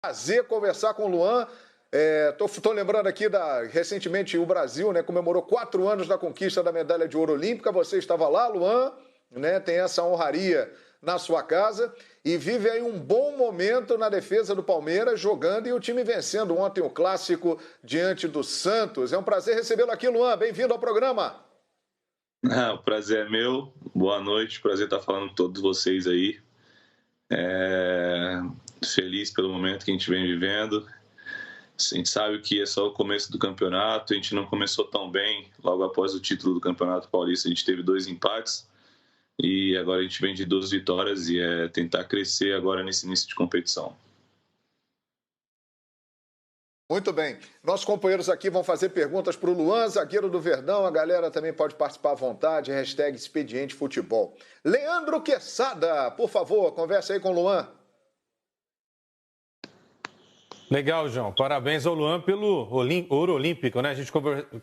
Prazer conversar com o Luan. Tô lembrando aqui recentemente o Brasil, né, comemorou 4 anos da conquista da medalha de ouro olímpica. Você estava lá, Luan, né, tem essa honraria na sua casa e vive aí um bom momento na defesa do Palmeiras, jogando e o time vencendo ontem o clássico diante do Santos. É um prazer recebê-lo aqui, Luan. Bem-vindo ao programa. O prazer é meu. Boa noite, prazer estar falando com todos vocês aí. Feliz pelo momento que a gente vem vivendo. A gente sabe que é só o começo do campeonato, a gente não começou tão bem. Logo após o título do Campeonato Paulista, a gente teve 2 empates e agora a gente vem de 2 vitórias e é tentar crescer agora nesse início de competição. Muito bem. Nossos companheiros aqui vão fazer perguntas para o Luan, zagueiro do Verdão. A galera também pode participar à vontade. #Expediente Futebol. Leandro Quesada, por favor, conversa aí com o Luan. Legal, João. Parabéns ao Luan pelo ouro olímpico, né? A gente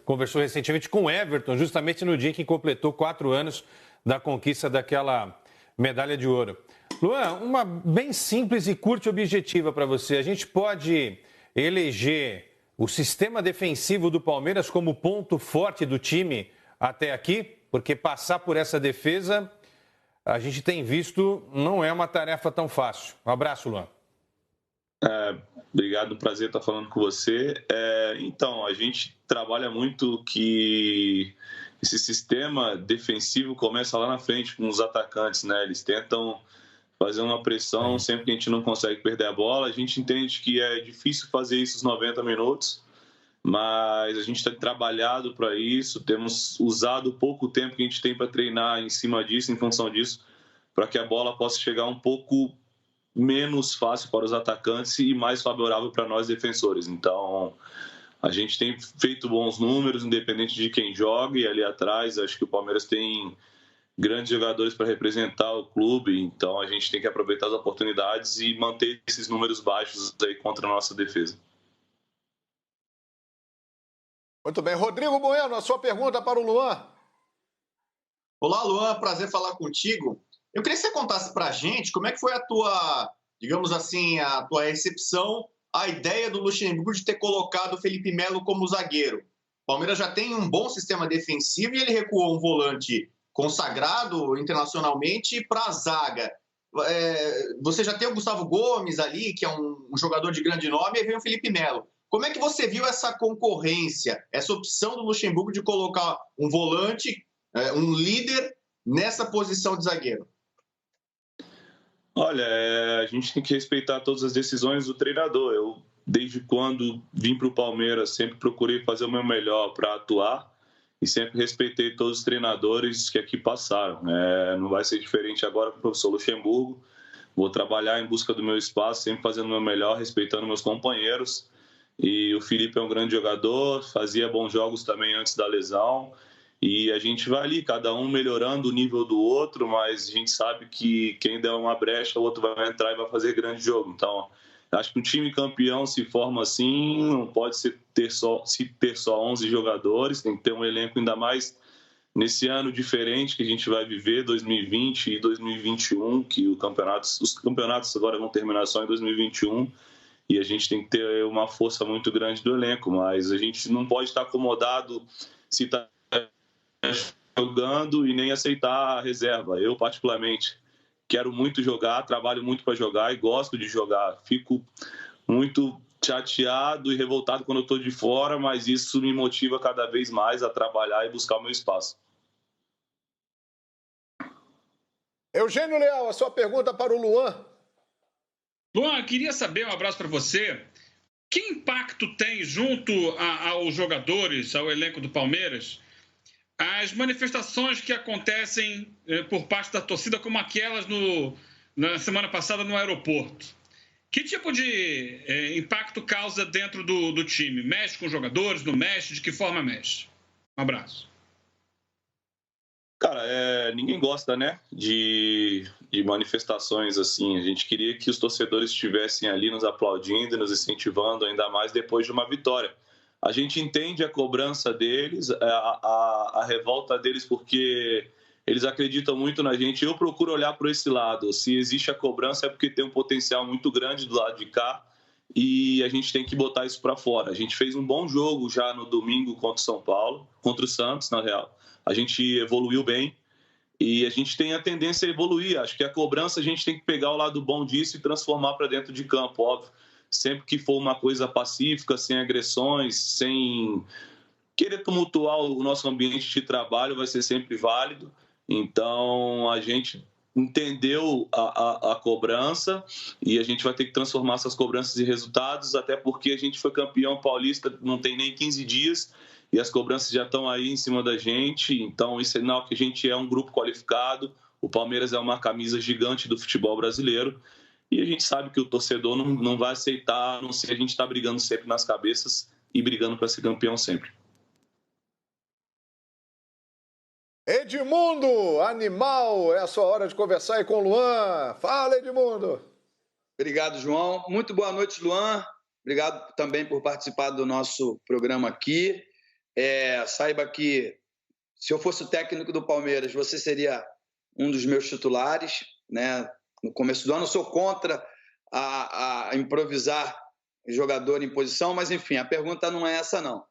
conversou recentemente com o Everton, justamente no dia que completou 4 anos da conquista daquela medalha de ouro. Luan, uma bem simples e curta e objetiva para você. A gente pode eleger o sistema defensivo do Palmeiras como ponto forte do time até aqui? Porque passar por essa defesa, a gente tem visto, não é uma tarefa tão fácil. Um abraço, Luan. Obrigado, prazer estar falando com você. Então, a gente trabalha muito que esse sistema defensivo começa lá na frente com os atacantes, né? Eles tentam fazer uma pressão sempre que a gente não consegue perder a bola. A gente entende que é difícil fazer isso os 90 minutos, mas a gente tem trabalhado para isso, temos usado o pouco tempo que a gente tem para treinar em cima disso, em função disso, para que a bola possa chegar um pouco menos fácil para os atacantes e mais favorável para nós defensores. Então, a gente tem feito bons números, independente de quem joga, e ali atrás acho que o Palmeiras tem grandes jogadores para representar o clube, então a gente tem que aproveitar as oportunidades e manter esses números baixos aí contra a nossa defesa. Muito bem. Rodrigo Bueno, a sua pergunta para o Luan. Olá, Luan, prazer falar contigo. Eu queria que você contasse para a gente como é que foi a tua, digamos assim, a tua recepção à ideia do Luxemburgo de ter colocado o Felipe Melo como zagueiro. O Palmeiras já tem um bom sistema defensivo e ele recuou um volante consagrado internacionalmente para a zaga. Você já tem o Gustavo Gomes ali, que é um jogador de grande nome, e vem o Felipe Melo. Como é que você viu essa concorrência, essa opção do Luxemburgo de colocar um volante, um líder, nessa posição de zagueiro? Olha, a gente tem que respeitar todas as decisões do treinador. Eu, desde quando vim para o Palmeiras, sempre procurei fazer o meu melhor para atuar e sempre respeitei todos os treinadores que aqui passaram. Não vai ser diferente agora com o professor Luxemburgo. Vou trabalhar em busca do meu espaço, sempre fazendo o meu melhor, respeitando meus companheiros. E o Felipe é um grande jogador, fazia bons jogos também antes da lesão. E a gente vai ali, cada um melhorando o nível do outro, mas a gente sabe que quem der uma brecha, o outro vai entrar e vai fazer grande jogo. Então, acho que um time campeão se forma assim, não pode ter só 11 jogadores, tem que ter um elenco ainda mais nesse ano diferente que a gente vai viver, 2020 e 2021, que os campeonatos agora vão terminar só em 2021, e a gente tem que ter uma força muito grande do elenco, mas a gente não pode estar acomodado se está jogando e nem aceitar a reserva. Eu, particularmente, quero muito jogar, trabalho muito para jogar e gosto de jogar. Fico muito chateado e revoltado quando eu estou de fora, mas isso me motiva cada vez mais a trabalhar e buscar o meu espaço. Eugênio Leal, a sua pergunta para o Luan. Luan, queria saber, um abraço para você, que impacto tem junto aos jogadores, ao elenco do Palmeiras, as manifestações que acontecem por parte da torcida, como aquelas na semana passada no aeroporto? Que tipo de impacto causa dentro do time? Mexe com os jogadores, não mexe? De que forma mexe? Um abraço. Cara, ninguém gosta, né, de manifestações assim. A gente queria que os torcedores estivessem ali nos aplaudindo e nos incentivando ainda mais depois de uma vitória. A gente entende a cobrança deles, a revolta deles, porque eles acreditam muito na gente. Eu procuro olhar por esse lado. Se existe a cobrança é porque tem um potencial muito grande do lado de cá e a gente tem que botar isso para fora. A gente fez um bom jogo já no domingo contra o São Paulo, contra o Santos, na real. A gente evoluiu bem e a gente tem a tendência a evoluir. Acho que a cobrança a gente tem que pegar o lado bom disso e transformar para dentro de campo, óbvio. Sempre que for uma coisa pacífica, sem agressões, sem querer tumultuar o nosso ambiente de trabalho, vai ser sempre válido. Então, a gente entendeu a cobrança e a gente vai ter que transformar essas cobranças em resultados, até porque a gente foi campeão paulista não tem nem 15 dias e as cobranças já estão aí em cima da gente. Então, isso é sinal que a gente é um grupo qualificado. O Palmeiras é uma camisa gigante do futebol brasileiro e a gente sabe que o torcedor não vai aceitar, a não ser a gente estar brigando sempre nas cabeças e brigando para ser campeão sempre. Edmundo, animal, é a sua hora de conversar aí com o Luan. Fala, Edmundo. Obrigado, João. Muito boa noite, Luan. Obrigado também por participar do nosso programa aqui. Saiba que, se eu fosse o técnico do Palmeiras, você seria um dos meus titulares, né? No começo do ano, eu sou contra a improvisar jogador em posição, mas, enfim, a pergunta não é essa, não.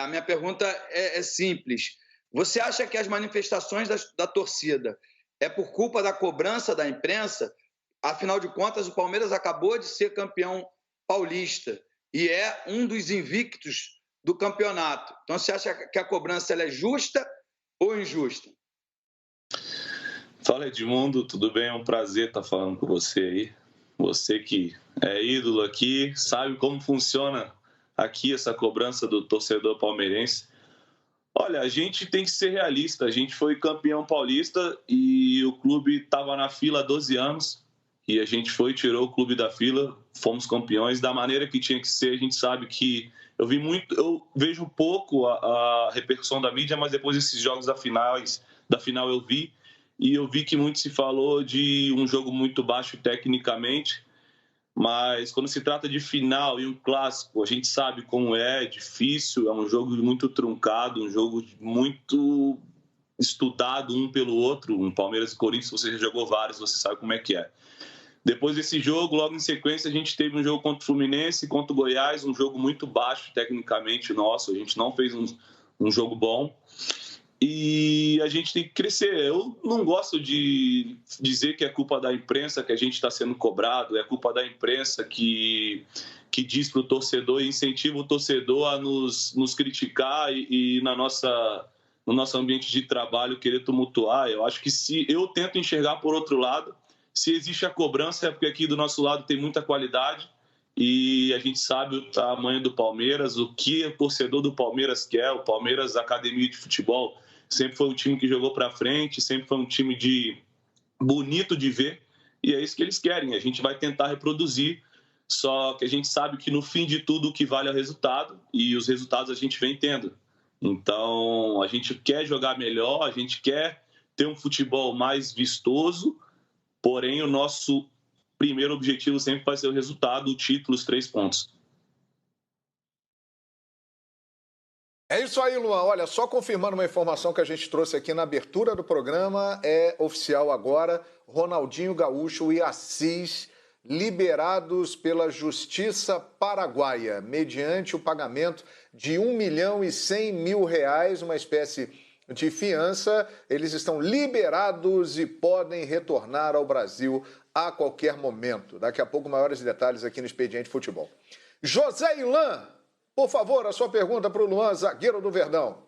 A minha pergunta é simples. Você acha que as manifestações da torcida é por culpa da cobrança da imprensa? Afinal de contas, o Palmeiras acabou de ser campeão paulista e é um dos invictos do campeonato. Então, você acha que a cobrança ela é justa ou injusta? Fala, Edmundo, tudo bem? É um prazer estar falando com você aí. Você que é ídolo aqui, sabe como funciona aqui essa cobrança do torcedor palmeirense. Olha, a gente tem que ser realista. A gente foi campeão paulista e o clube estava na fila há 12 anos. E a gente tirou o clube da fila, fomos campeões da maneira que tinha que ser. A gente sabe que eu vejo pouco a repercussão da mídia, mas depois desses jogos da final eu vi. E eu vi que muito se falou de um jogo muito baixo tecnicamente. Mas quando se trata de final e um clássico, a gente sabe como é difícil, é um jogo muito truncado, um jogo muito estudado um pelo outro. Um Palmeiras e Corinthians, você já jogou vários, você sabe como é que é. Depois desse jogo, logo em sequência, a gente teve um jogo contra o Fluminense, contra o Goiás, um jogo muito baixo tecnicamente nosso, a gente não fez um jogo bom. E a gente tem que crescer. Eu não gosto de dizer que é culpa da imprensa que a gente está sendo cobrado, é culpa da imprensa que diz para o torcedor e incentiva o torcedor a nos criticar e no nosso ambiente de trabalho querer tumultuar. Eu acho que se eu tento enxergar por outro lado, se existe a cobrança é porque aqui do nosso lado tem muita qualidade e a gente sabe o tamanho do Palmeiras, o que o torcedor do Palmeiras quer. O Palmeiras, academia de futebol, sempre foi um time que jogou para frente, sempre foi um time bonito de ver, e é isso que eles querem. A gente vai tentar reproduzir, só que a gente sabe que no fim de tudo o que vale é o resultado, e os resultados a gente vem tendo. Então, a gente quer jogar melhor, a gente quer ter um futebol mais vistoso, porém o nosso primeiro objetivo sempre vai ser o resultado, o título, os 3 pontos. É isso aí, Luan. Olha, só confirmando uma informação que a gente trouxe aqui na abertura do programa, é oficial agora, Ronaldinho Gaúcho e Assis liberados pela Justiça Paraguaia, mediante o pagamento de R$1.100.000, uma espécie de fiança. Eles estão liberados e podem retornar ao Brasil a qualquer momento. Daqui a pouco, maiores detalhes aqui no Expediente Futebol. José Ilan, por favor, a sua pergunta para o Luan, zagueiro do Verdão.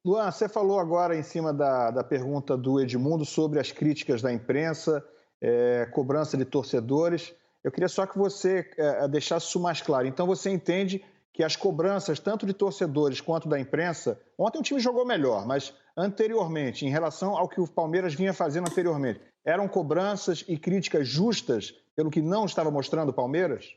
Luan, você falou agora em cima da pergunta do Edmundo sobre as críticas da imprensa, cobrança de torcedores. Eu queria só que você deixasse isso mais claro. Então você entende que as cobranças, tanto de torcedores quanto da imprensa, ontem o time jogou melhor, mas anteriormente, em relação ao que o Palmeiras vinha fazendo anteriormente, eram cobranças e críticas justas pelo que não estava mostrando o Palmeiras?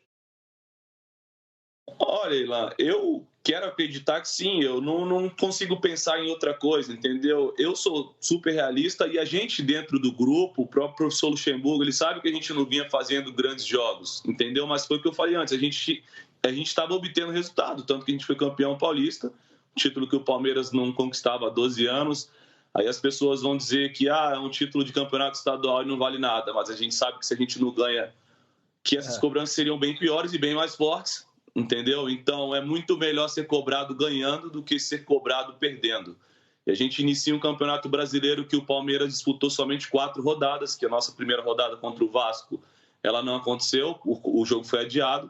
Olha, Ilan, eu quero acreditar que sim, eu não consigo pensar em outra coisa, entendeu? Eu sou super realista e a gente dentro do grupo, o próprio professor Luxemburgo, ele sabe que a gente não vinha fazendo grandes jogos, entendeu? Mas foi o que eu falei antes, a gente estava obtendo resultado, tanto que a gente foi campeão paulista, título que o Palmeiras não conquistava há 12 anos. Aí as pessoas vão dizer que é um título de campeonato estadual e não vale nada, mas a gente sabe que se a gente não ganha que essas cobranças seriam bem piores e bem mais fortes, entendeu? Então, é muito melhor ser cobrado ganhando do que ser cobrado perdendo. E a gente inicia um campeonato brasileiro que o Palmeiras disputou somente 4 rodadas, que a nossa primeira rodada contra o Vasco, ela não aconteceu, o jogo foi adiado,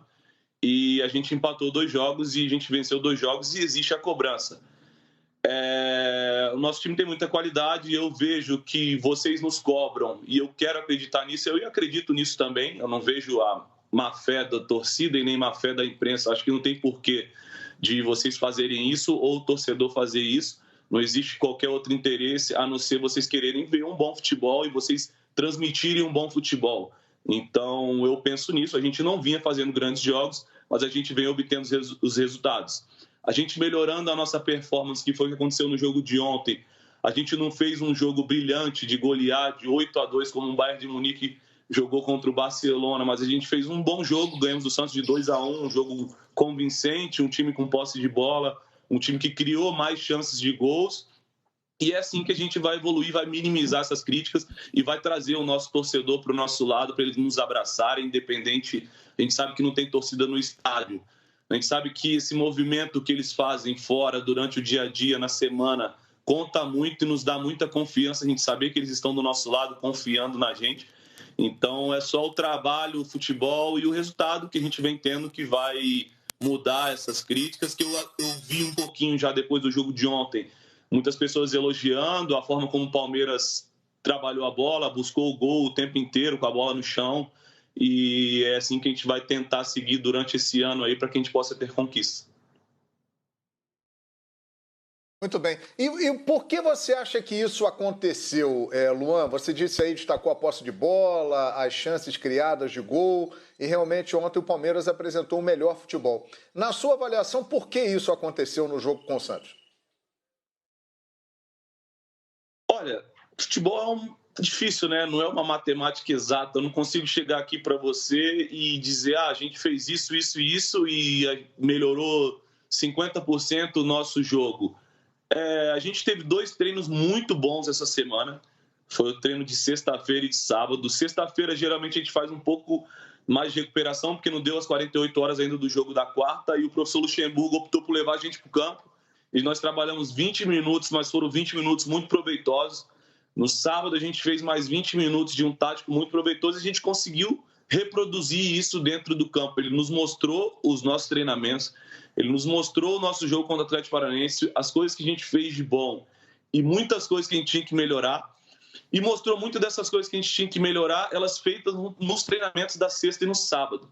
e a gente empatou 2 jogos e a gente venceu 2 jogos e existe a cobrança. O nosso time tem muita qualidade e eu vejo que vocês nos cobram e eu quero acreditar nisso, eu acredito nisso também, eu não vejo a má fé da torcida e nem má fé da imprensa, acho que não tem porquê de vocês fazerem isso ou o torcedor fazer isso, não existe qualquer outro interesse a não ser vocês quererem ver um bom futebol e vocês transmitirem um bom futebol. Então eu penso nisso, a gente não vinha fazendo grandes jogos, mas a gente vem obtendo os resultados. A gente melhorando a nossa performance, que foi o que aconteceu no jogo de ontem. A gente não fez um jogo brilhante de golear de 8-2, como o Bayern de Munique jogou contra o Barcelona, mas a gente fez um bom jogo, ganhamos do Santos de 2-1, um jogo convincente, um time com posse de bola, um time que criou mais chances de gols. E é assim que a gente vai evoluir, vai minimizar essas críticas e vai trazer o nosso torcedor para o nosso lado, para eles nos abraçarem, independente. A gente sabe que não tem torcida no estádio. A gente sabe que esse movimento que eles fazem fora, durante o dia a dia, na semana, conta muito e nos dá muita confiança. A gente saber que eles estão do nosso lado, confiando na gente. Então, é só o trabalho, o futebol e o resultado que a gente vem tendo que vai mudar essas críticas, que eu vi um pouquinho já depois do jogo de ontem. Muitas pessoas elogiando a forma como o Palmeiras trabalhou a bola, buscou o gol o tempo inteiro com a bola no chão. E é assim que a gente vai tentar seguir durante esse ano aí para que a gente possa ter conquista. Muito bem. E por que você acha que isso aconteceu, Luan? Você disse aí, destacou a posse de bola, as chances criadas de gol, e realmente ontem o Palmeiras apresentou o melhor futebol. Na sua avaliação, por que isso aconteceu no jogo com o Santos? Olha, futebol é difícil, né? Não é uma matemática exata. Eu não consigo chegar aqui para você e dizer, a gente fez isso, isso e isso e melhorou 50% o nosso jogo. A gente teve 2 treinos muito bons essa semana. Foi o treino de sexta-feira e de sábado. Sexta-feira, geralmente, a gente faz um pouco mais de recuperação, porque não deu as 48 horas ainda do jogo da quarta, e o professor Luxemburgo optou por levar a gente para o campo. E nós trabalhamos 20 minutos, mas foram 20 minutos muito proveitosos. No sábado, a gente fez mais 20 minutos de um tático muito proveitoso e a gente conseguiu reproduzir isso dentro do campo. Ele nos mostrou os nossos treinamentos, ele nos mostrou o nosso jogo contra o Atlético Paranaense, as coisas que a gente fez de bom e muitas coisas que a gente tinha que melhorar. E mostrou muito dessas coisas que a gente tinha que melhorar, elas feitas nos treinamentos da sexta e no sábado.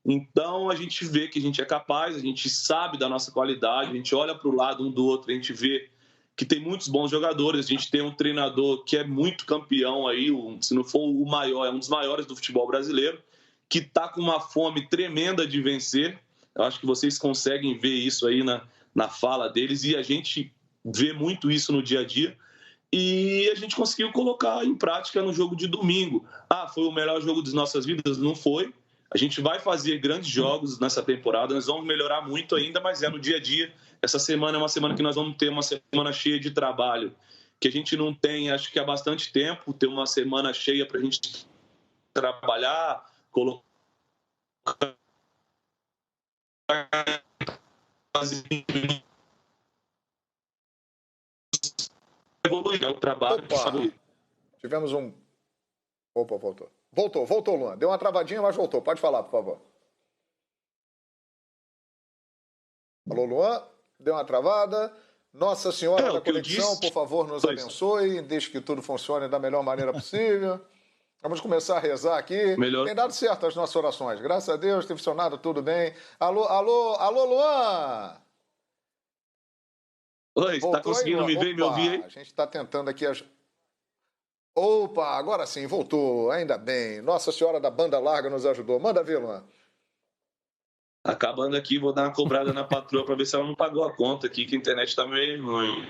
Então, a gente vê que a gente é capaz, a gente sabe da nossa qualidade, a gente olha para o lado um do outro, a gente vê que tem muitos bons jogadores, a gente tem um treinador que é muito campeão aí, se não for o maior, é um dos maiores do futebol brasileiro, que está com uma fome tremenda de vencer. Eu acho que vocês conseguem ver isso aí na fala deles e a gente vê muito isso no dia a dia. E a gente conseguiu colocar em prática no jogo de domingo. Foi o melhor jogo das nossas vidas? Não foi. A gente vai fazer grandes jogos nessa temporada, nós vamos melhorar muito ainda, mas é no dia a dia. Essa semana é uma semana que nós vamos ter uma semana cheia de trabalho, que a gente não tem, acho que há bastante tempo, ter uma semana cheia para a gente trabalhar, colocar evoluir o trabalho. Tivemos um... Opa, voltou. Voltou, Luan. Deu uma travadinha, mas voltou. Pode falar, por favor. Alô, Luan? Deu uma travada. Nossa Senhora da Conexão, por favor, nos abençoe. Deixe que tudo funcione da melhor maneira possível. Vamos começar a rezar aqui. Tem dado certo as nossas orações. Graças a Deus, tem funcionado tudo bem. Alô, Luan! Oi, você está conseguindo me ver e me ouvir aí? A gente está tentando aqui as... Opa, agora sim, voltou, ainda bem. Nossa Senhora da Banda Larga nos ajudou. Manda ver, Luan. Acabando aqui, vou dar uma cobrada na patroa para ver se ela não pagou a conta aqui, que a internet está meio ruim.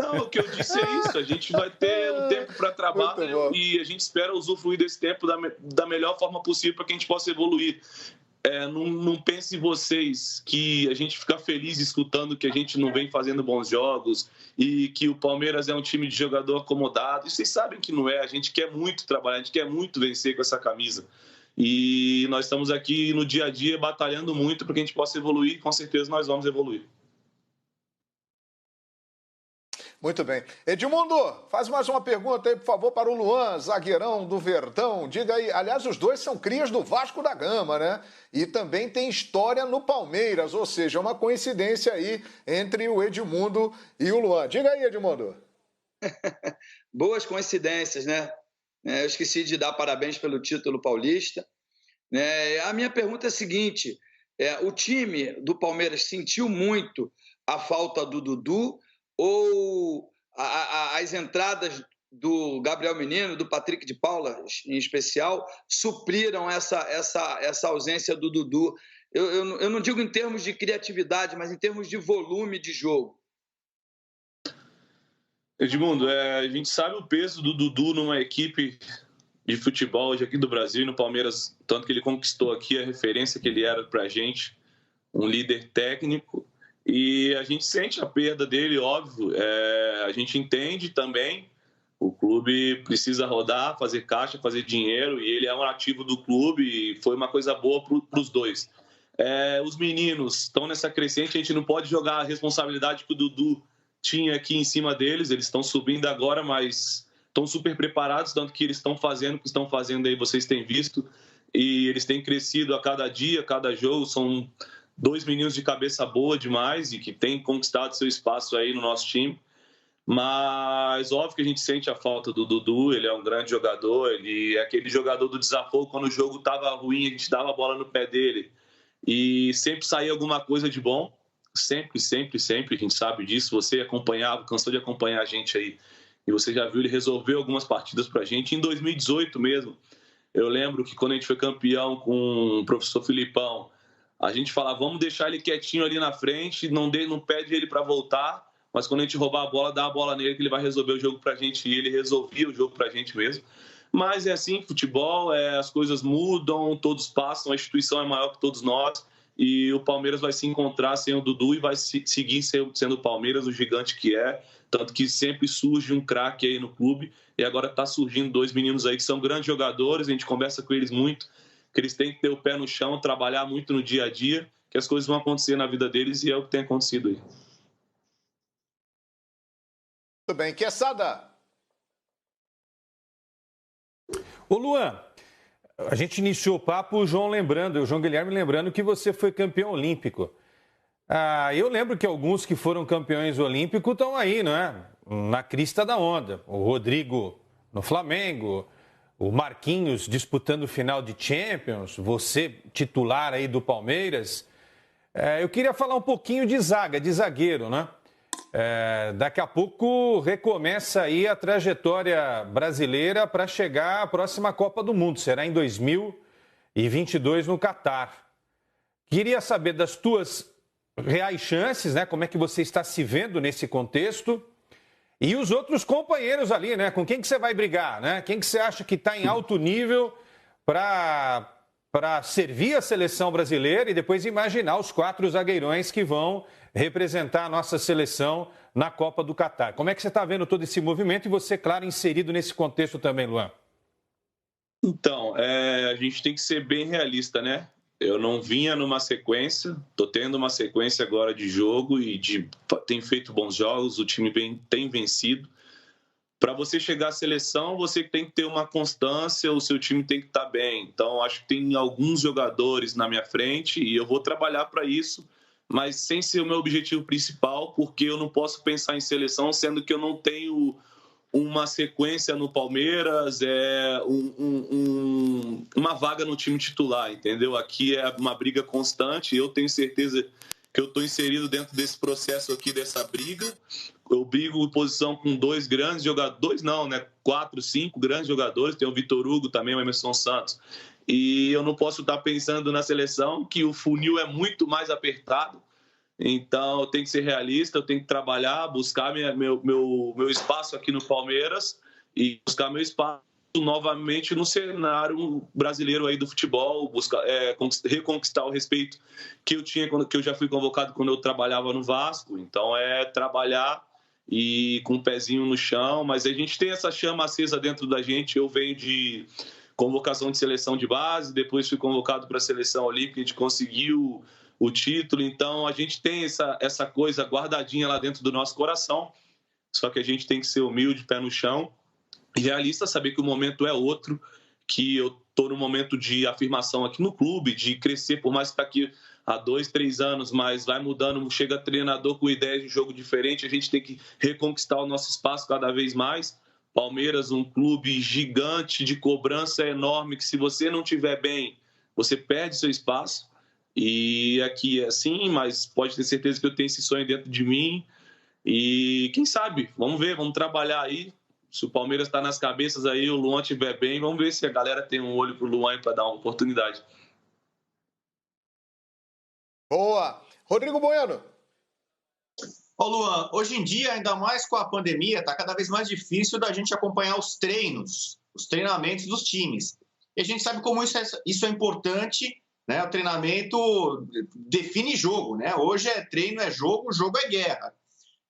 Não, o que eu disse é isso. A gente vai ter um tempo para trabalho e a gente espera usufruir desse tempo da melhor forma possível para que a gente possa evoluir. não pensem vocês que a gente fica feliz escutando que a gente não vem fazendo bons jogos e que o Palmeiras é um time de jogador acomodado. E vocês sabem que não é. A gente quer muito trabalhar, a gente quer muito vencer com essa camisa. E nós estamos aqui no dia a dia batalhando muito para que a gente possa evoluir e com certeza nós vamos evoluir. Muito bem. Edmundo, faz mais uma pergunta aí, por favor, para o Luan, zagueirão do Verdão. Diga aí, aliás, os dois são crias do Vasco da Gama, né? E também tem história no Palmeiras, ou seja, uma coincidência aí entre o Edmundo e o Luan. Diga aí, Edmundo. Boas coincidências, né? Eu esqueci de dar parabéns pelo título paulista. A minha pergunta é a seguinte, o time do Palmeiras sentiu muito a falta do Dudu ou as entradas do Gabriel Menino, do Patrick de Paula, em especial, supriram essa ausência do Dudu? Eu não digo em termos de criatividade, mas em termos de volume de jogo. Edmundo, a gente sabe o peso do Dudu numa equipe de futebol hoje aqui do Brasil e no Palmeiras, tanto que ele conquistou aqui a referência que ele era para a gente, um líder técnico. E a gente sente a perda dele, óbvio. A gente entende também. O clube precisa rodar, fazer caixa, fazer dinheiro. E ele é um ativo do clube e foi uma coisa boa para os dois. Os meninos estão nessa crescente. A gente não pode jogar a responsabilidade que o Dudu tinha aqui em cima deles. Eles estão subindo agora, mas estão super preparados. Tanto que eles estão fazendo o que estão fazendo aí, vocês têm visto. E eles têm crescido a cada dia, a cada jogo. São 2 meninos de cabeça boa demais e que têm conquistado seu espaço aí no nosso time. Mas óbvio que a gente sente a falta do Dudu, ele é um grande jogador, ele é aquele jogador do desafogo, quando o jogo estava ruim, a gente dava a bola no pé dele e sempre saía alguma coisa de bom, sempre, a gente sabe disso. Você acompanhava, cansou de acompanhar a gente aí e você já viu ele resolver algumas partidas pra gente. Em 2018 mesmo, eu lembro que quando a gente foi campeão com o professor Filipão, a gente falava, vamos deixar ele quietinho ali na frente, não pede ele para voltar, mas quando a gente roubar a bola, dá a bola nele que ele vai resolver o jogo para a gente. E ele resolvia o jogo para a gente mesmo. Mas é assim, futebol, as coisas mudam, todos passam, a instituição é maior que todos nós e o Palmeiras vai se encontrar sem o Dudu e vai seguir sendo o Palmeiras, o gigante que é. Tanto que sempre surge um craque aí no clube e agora está surgindo 2 meninos aí que são grandes jogadores, a gente conversa com eles muito, que eles têm que ter o pé no chão, trabalhar muito no dia a dia, que as coisas vão acontecer na vida deles e é o que tem acontecido aí. Muito bem. Quesada. Ô Luan, a gente iniciou o papo, o João Guilherme lembrando que você foi campeão olímpico. Eu lembro que alguns que foram campeões olímpicos estão aí, não é? Na crista da onda. O Rodrigo no Flamengo, o Marquinhos disputando o final de Champions, você titular aí do Palmeiras. Eu queria falar um pouquinho de zagueiro, né? Daqui a pouco recomeça aí a trajetória brasileira para chegar à próxima Copa do Mundo. Será em 2022 no Catar. Queria saber das tuas reais chances, né? Como é que você está se vendo nesse contexto? E os outros companheiros ali, né? Com quem que você vai brigar, né? Quem que você acha que está em alto nível para servir a seleção brasileira e depois imaginar os 4 zagueirões que vão representar a nossa seleção na Copa do Catar? Como é que você está vendo todo esse movimento e você, claro, inserido nesse contexto também, Luan? Então, a gente tem que ser bem realista, né? Eu não vinha numa sequência, estou tendo uma sequência agora de jogo e tem feito bons jogos, o time tem vencido. Para você chegar à seleção, você tem que ter uma constância, o seu time tem que estar bem. Então, acho que tem alguns jogadores na minha frente e eu vou trabalhar para isso, mas sem ser o meu objetivo principal, porque eu não posso pensar em seleção, sendo que eu não tenho uma sequência no Palmeiras, uma vaga no time titular, entendeu? Aqui é uma briga constante e eu tenho certeza que eu estou inserido dentro desse processo aqui, dessa briga. Eu brigo em posição com 2 grandes jogadores, não, né? 4, 5 grandes jogadores, tem o Vitor Hugo também, o Emerson Santos. E eu não posso estar pensando na seleção, que o funil é muito mais apertado. Então, eu tenho que ser realista, eu tenho que trabalhar, buscar meu espaço aqui no Palmeiras e buscar meu espaço novamente no cenário brasileiro aí do futebol, buscar reconquistar o respeito que eu tinha que eu já fui convocado quando eu trabalhava no Vasco. Então é trabalhar e com o pezinho no chão, mas a gente tem essa chama acesa dentro da gente. Eu venho de convocação de seleção de base, depois fui convocado para a seleção olímpica, a gente conseguiu o título, então a gente tem essa coisa guardadinha lá dentro do nosso coração, só que a gente tem que ser humilde, pé no chão, realista, saber que o momento é outro, que eu estou no momento de afirmação aqui no clube, de crescer, por mais que está aqui há 2, 3 anos, mas vai mudando, chega treinador com ideias de jogo diferente, a gente tem que reconquistar o nosso espaço cada vez mais. Palmeiras, um clube gigante, de cobrança enorme, que se você não estiver bem, você perde seu espaço. E aqui é assim, mas pode ter certeza que eu tenho esse sonho dentro de mim. E quem sabe, vamos ver, vamos trabalhar aí. Se o Palmeiras está nas cabeças aí, o Luan estiver bem, vamos ver se a galera tem um olho pro Luan para dar uma oportunidade. Boa! Rodrigo Bueno. Ô Luan, hoje em dia, ainda mais com a pandemia, está cada vez mais difícil da gente acompanhar os treinos, os treinamentos dos times. E a gente sabe como isso é importante, né? O treinamento define jogo, né? Hoje é treino, é jogo é guerra.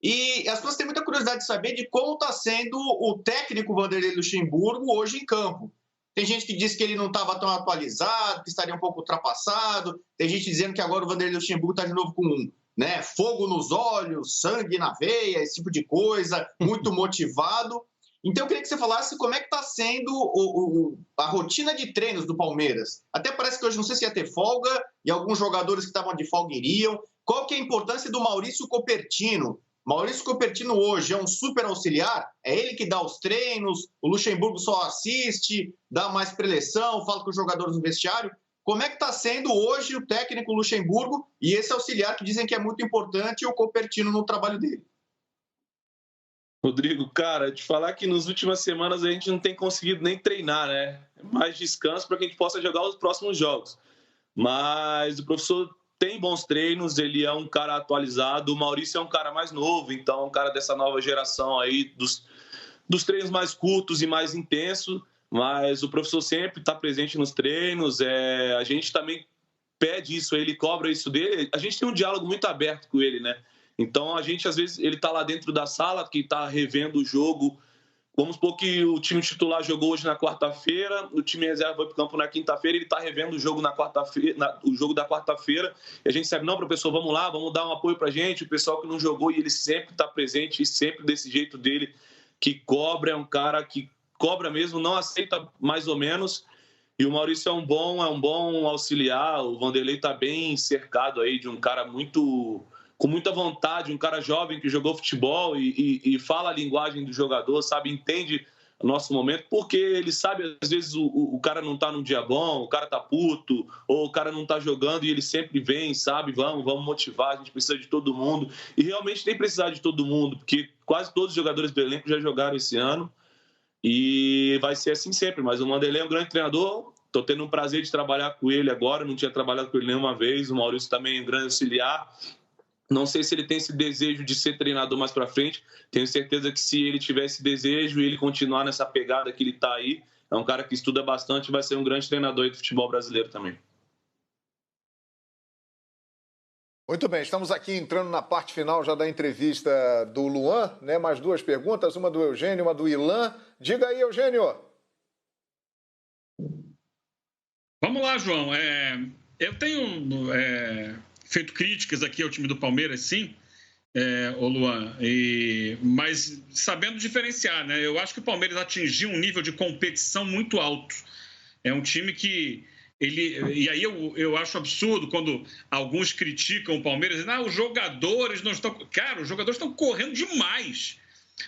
E as pessoas têm muita curiosidade de saber de como está sendo o técnico Vanderlei Luxemburgo hoje em campo. Tem gente que diz que ele não estava tão atualizado, que estaria um pouco ultrapassado. Tem gente dizendo que agora o Vanderlei Luxemburgo está de novo com fogo nos olhos, sangue na veia, esse tipo de coisa, muito motivado. Então eu queria que você falasse como é que está sendo a rotina de treinos do Palmeiras. Até parece que hoje não sei se ia ter folga e alguns jogadores que estavam de folga iriam. Qual que é a importância do Maurício Copertino? Maurício Copertino hoje é um super auxiliar, é ele que dá os treinos, o Luxemburgo só assiste, dá mais preleção, fala com os jogadores no vestiário. Como é que está sendo hoje o técnico Luxemburgo e esse auxiliar que dizem que é muito importante o Copertino no trabalho dele? Rodrigo, cara, te falar que nas últimas semanas a gente não tem conseguido nem treinar, né? Mais descanso para que a gente possa jogar os próximos jogos. Mas o professor tem bons treinos, ele é um cara atualizado, o Maurício é um cara mais novo, então é um cara dessa nova geração aí, dos treinos mais curtos e mais intensos, mas o professor sempre está presente nos treinos, a gente também pede isso, ele cobra isso dele, a gente tem um diálogo muito aberto com ele, né? Então a gente, às vezes, ele está lá dentro da sala, que está revendo o jogo. Vamos supor que o time titular jogou hoje na quarta-feira, o time reserva foi para o campo na quinta-feira, ele está revendo o jogo na quarta-feira, o jogo da quarta-feira, e a gente sabe, não, professor, vamos lá, vamos dar um apoio para a gente, o pessoal que não jogou, e ele sempre está presente, e sempre desse jeito dele, que cobra, é um cara que cobra mesmo, não aceita mais ou menos, e o Maurício é um bom auxiliar, o Vanderlei está bem cercado aí de um cara com muita vontade, um cara jovem que jogou futebol e fala a linguagem do jogador, sabe, entende o nosso momento, porque ele sabe, às vezes, o cara não tá num dia bom, o cara tá puto, ou o cara não tá jogando e ele sempre vem, sabe, vamos motivar, a gente precisa de todo mundo. E realmente tem precisado de todo mundo, porque quase todos os jogadores do elenco já jogaram esse ano e vai ser assim sempre. Mas o Vanderlei é um grande treinador, tô tendo um prazer de trabalhar com ele agora, não tinha trabalhado com ele nenhuma vez, o Maurício também é um grande auxiliar. Não sei se ele tem esse desejo de ser treinador mais para frente. Tenho certeza que se ele tiver esse desejo e ele continuar nessa pegada que ele está aí, é um cara que estuda bastante e vai ser um grande treinador do futebol brasileiro também. Muito bem, estamos aqui entrando na parte final já da entrevista do Luan, né? Mais duas perguntas, uma do Eugênio, uma do Ilan. Diga aí, Eugênio. Vamos lá, João. Eu tenho feito críticas aqui ao time do Palmeiras, sim, ô Luan, mas sabendo diferenciar, né? Eu acho que o Palmeiras atingiu um nível de competição muito alto. É um time que e aí eu acho absurdo quando alguns criticam o Palmeiras, dizendo, os jogadores não estão... Cara, os jogadores estão correndo demais,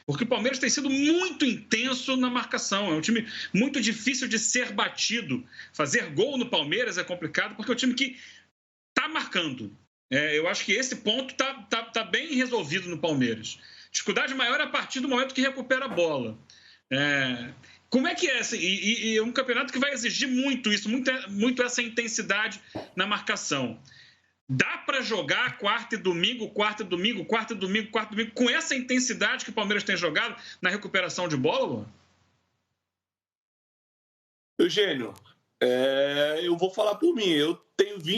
porque o Palmeiras tem sido muito intenso na marcação. É um time muito difícil de ser batido. Fazer gol no Palmeiras é complicado, porque é um time que está marcando. Eu acho que esse ponto tá bem resolvido no Palmeiras. Dificuldade maior é a partir do momento que recupera a bola. Como é que é? E é um campeonato que vai exigir muito isso, muito essa intensidade na marcação. Dá para jogar quarta e domingo, com essa intensidade que o Palmeiras tem jogado na recuperação de bola, Luan? Eugênio, eu vou falar por mim. Eu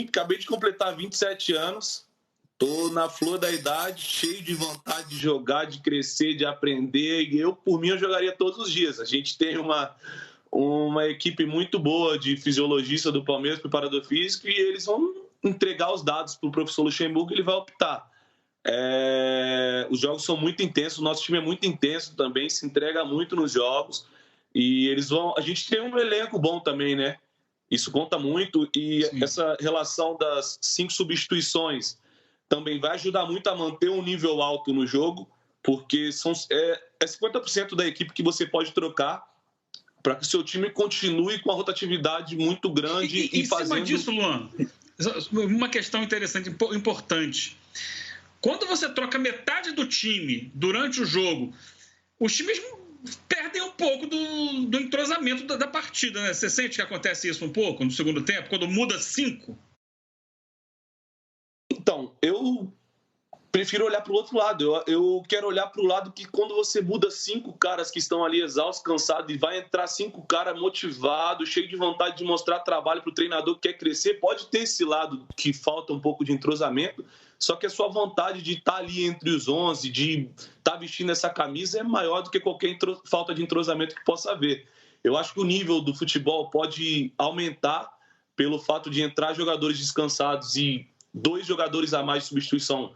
acabei de completar 27 anos, estou na flor da idade, cheio de vontade de jogar, de crescer, de aprender. E por mim, eu jogaria todos os dias. A gente tem uma equipe muito boa de fisiologista do Palmeiras, preparador físico, e eles vão entregar os dados para o professor Luxemburgo e ele vai optar. Os jogos são muito intensos, o nosso time é muito intenso também, se entrega muito nos jogos. E a gente tem um elenco bom também, né? Isso conta muito. E sim, essa relação das 5 substituições também vai ajudar muito a manter um nível alto no jogo, porque é 50% da equipe que você pode trocar para que o seu time continue com a rotatividade muito grande. E fazendo... Em cima disso, Luan, uma questão interessante, importante. Quando você troca metade do time durante o jogo, os times perdem um pouco do entrosamento da partida, né? Você sente que acontece isso um pouco no segundo tempo, quando muda 5? Então, eu prefiro olhar para o outro lado. Eu quero olhar para o lado que quando você muda 5 caras que estão ali exaustos, cansados, e vai entrar 5 caras motivados, cheios de vontade de mostrar trabalho para o treinador que quer crescer, pode ter esse lado que falta um pouco de entrosamento, só que a sua vontade de estar ali entre os 11, de estar vestindo essa camisa é maior do que qualquer falta de entrosamento que possa haver. Eu acho que o nível do futebol pode aumentar pelo fato de entrar jogadores descansados e 2 jogadores a mais de substituição.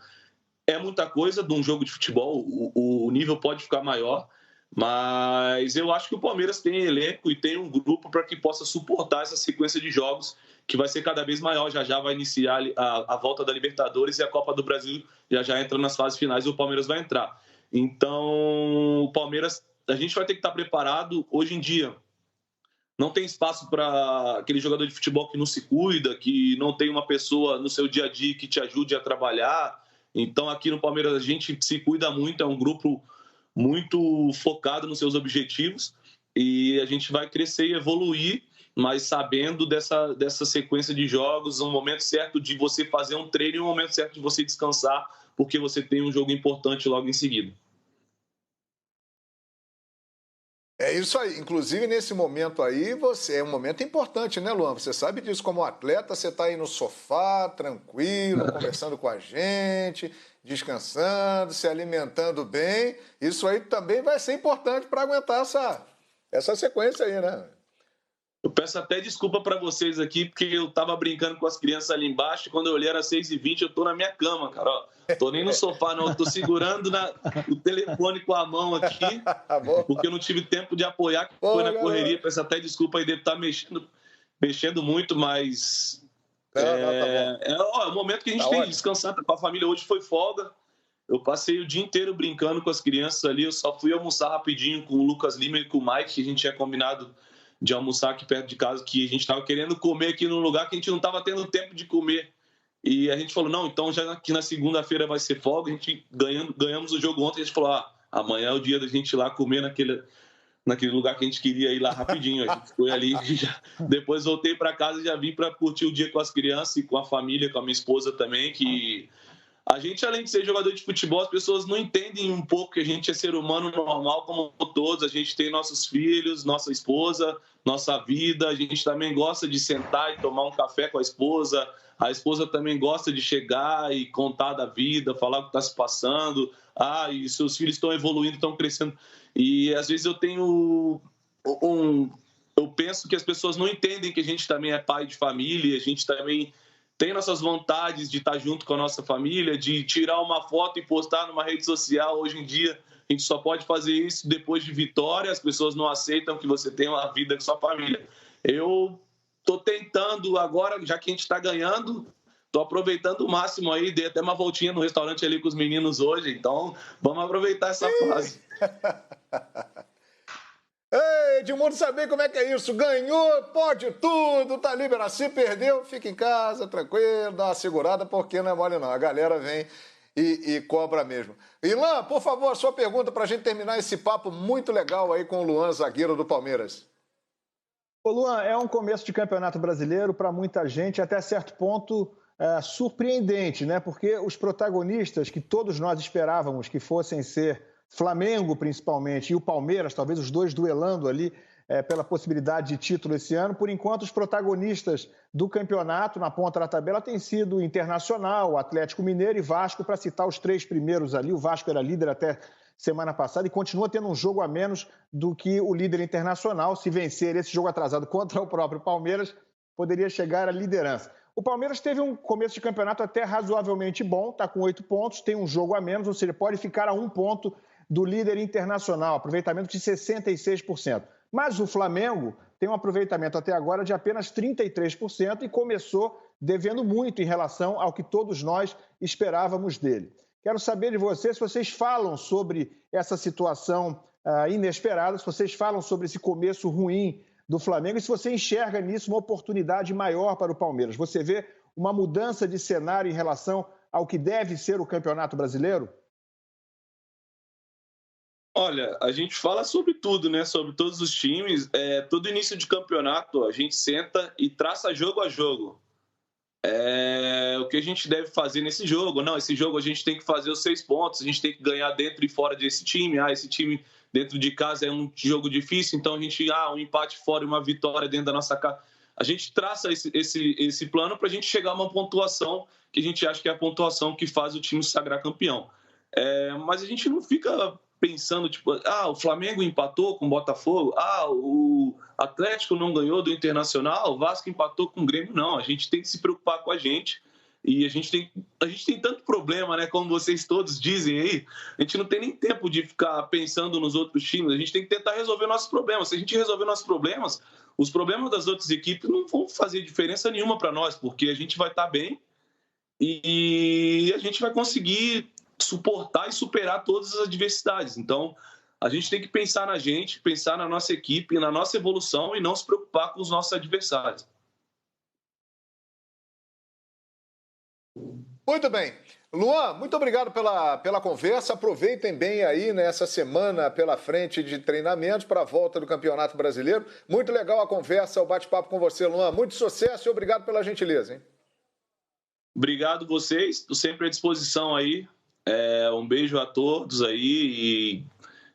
É muita coisa de um jogo de futebol, o nível pode ficar maior, mas eu acho que o Palmeiras tem elenco e tem um grupo para que possa suportar essa sequência de jogos que vai ser cada vez maior. Já vai iniciar a volta da Libertadores e a Copa do Brasil já entra nas fases finais e o Palmeiras vai entrar. Então, o Palmeiras, a gente vai ter que estar preparado. Hoje em dia, não tem espaço para aquele jogador de futebol que não se cuida, que não tem uma pessoa no seu dia a dia que te ajude a trabalhar. Então, aqui no Palmeiras, a gente se cuida muito, é um grupo muito focado nos seus objetivos e a gente vai crescer e evoluir, mas sabendo dessa sequência de jogos, um momento certo de você fazer um treino e um momento certo de você descansar, porque você tem um jogo importante logo em seguida. É isso aí. Inclusive, nesse momento aí, é um momento importante, né, Luan? Você sabe disso como atleta, você está aí no sofá, tranquilo, conversando com a gente, descansando, se alimentando bem. Isso aí também vai ser importante para aguentar essa sequência aí, né? Eu peço até desculpa para vocês aqui, porque eu estava brincando com as crianças ali embaixo, e quando eu olhei era 6h20, eu estou na minha cama, cara. Estou nem no sofá, não. Estou segurando o telefone com a mão aqui, porque eu não tive tempo de apoiar, que foi na correria. Peço até desculpa aí, deve estar mexendo muito, mas... é o momento que a gente tem de descansar com a família. Hoje foi folga. Eu passei o dia inteiro brincando com as crianças ali. Eu só fui almoçar rapidinho com o Lucas Lima e com o Mike, que a gente tinha combinado de almoçar aqui perto de casa, que a gente estava querendo comer aqui num lugar que a gente não estava tendo tempo de comer. E a gente falou, não, então já que na segunda-feira vai ser folga, a gente ganhamos o jogo ontem, a gente falou, amanhã é o dia da gente ir lá comer naquele lugar que a gente queria ir lá rapidinho. A gente foi ali, depois voltei para casa e já vim para curtir o dia com as crianças e com a família, com a minha esposa também, que... A gente, além de ser jogador de futebol, as pessoas não entendem um pouco que a gente é ser humano normal como todos. A gente tem nossos filhos, nossa esposa, nossa vida. A gente também gosta de sentar e tomar um café com a esposa. A esposa também gosta de chegar e contar da vida, falar o que está se passando. E seus filhos estão evoluindo, estão crescendo. E às vezes eu tenho eu penso que as pessoas não entendem que a gente também é pai de família, a gente também tem nossas vontades de estar junto com a nossa família, de tirar uma foto e postar numa rede social. Hoje em dia, a gente só pode fazer isso depois de vitória. As pessoas não aceitam que você tenha uma vida com sua família. Eu estou tentando agora, já que a gente está ganhando, estou aproveitando o máximo aí. Dei até uma voltinha no restaurante ali com os meninos hoje. Então, vamos aproveitar essa fase. Ei, Edmundo, saber como é que é isso? Ganhou, pode tudo, tá liberado. Se perdeu, fica em casa, tranquilo, dá uma segurada, porque não é mole não. A galera vem e cobra mesmo. Ilan, por favor, a sua pergunta pra gente terminar esse papo muito legal aí com o Luan, zagueiro do Palmeiras. Ô Luan, é um começo de campeonato brasileiro para muita gente, até certo ponto surpreendente, né? Porque os protagonistas que todos nós esperávamos que fossem ser Flamengo, principalmente, e o Palmeiras, talvez os dois duelando ali pela possibilidade de título esse ano. Por enquanto, os protagonistas do campeonato na ponta da tabela têm sido Internacional, Atlético Mineiro e Vasco, para citar os 3 primeiros ali. O Vasco era líder até semana passada e continua tendo um jogo a menos do que o líder Internacional. Se vencer esse jogo atrasado contra o próprio Palmeiras, poderia chegar à liderança. O Palmeiras teve um começo de campeonato até razoavelmente bom, está com 8 pontos, tem um jogo a menos, ou seja, pode ficar a 1 ponto do líder Internacional, aproveitamento de 66%. Mas o Flamengo tem um aproveitamento até agora de apenas 33% e começou devendo muito em relação ao que todos nós esperávamos dele. Quero saber de vocês se vocês falam sobre essa situação inesperada, se vocês falam sobre esse começo ruim do Flamengo e se você enxerga nisso uma oportunidade maior para o Palmeiras. Você vê uma mudança de cenário em relação ao que deve ser o Campeonato Brasileiro? Olha, a gente fala sobre tudo, né? Sobre todos os times. Todo início de campeonato, a gente senta e traça jogo a jogo. O que a gente deve fazer nesse jogo? Não, esse jogo a gente tem que fazer os 6 pontos, a gente tem que ganhar dentro e fora desse time. Esse time dentro de casa é um jogo difícil, então a gente, um empate fora e uma vitória dentro da nossa casa. A gente traça esse plano para a gente chegar a uma pontuação que a gente acha que é a pontuação que faz o time se sagrar campeão. Mas a gente não fica pensando, tipo, o Flamengo empatou com o Botafogo, o Atlético não ganhou do Internacional, o Vasco empatou com o Grêmio. Não, a gente tem que se preocupar com a gente. E a gente tem tanto problema, né? Como vocês todos dizem aí, a gente não tem nem tempo de ficar pensando nos outros times, a gente tem que tentar resolver nossos problemas. Se a gente resolver nossos problemas, os problemas das outras equipes não vão fazer diferença nenhuma para nós, porque a gente vai estar bem e a gente vai conseguir suportar e superar todas as adversidades. Então, a gente tem que pensar na gente, pensar na nossa equipe, na nossa evolução e não se preocupar com os nossos adversários. Muito bem. Luan, muito obrigado pela conversa. Aproveitem bem aí nessa semana pela frente de treinamentos para a volta do Campeonato Brasileiro. Muito legal a conversa, o bate-papo com você, Luan. Muito sucesso e obrigado pela gentileza, hein? Obrigado vocês, estou sempre à disposição aí. Um beijo a todos aí e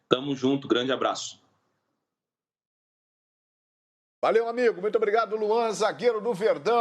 tamo junto. Grande abraço. Valeu, amigo. Muito obrigado, Luan, zagueiro do Verdão.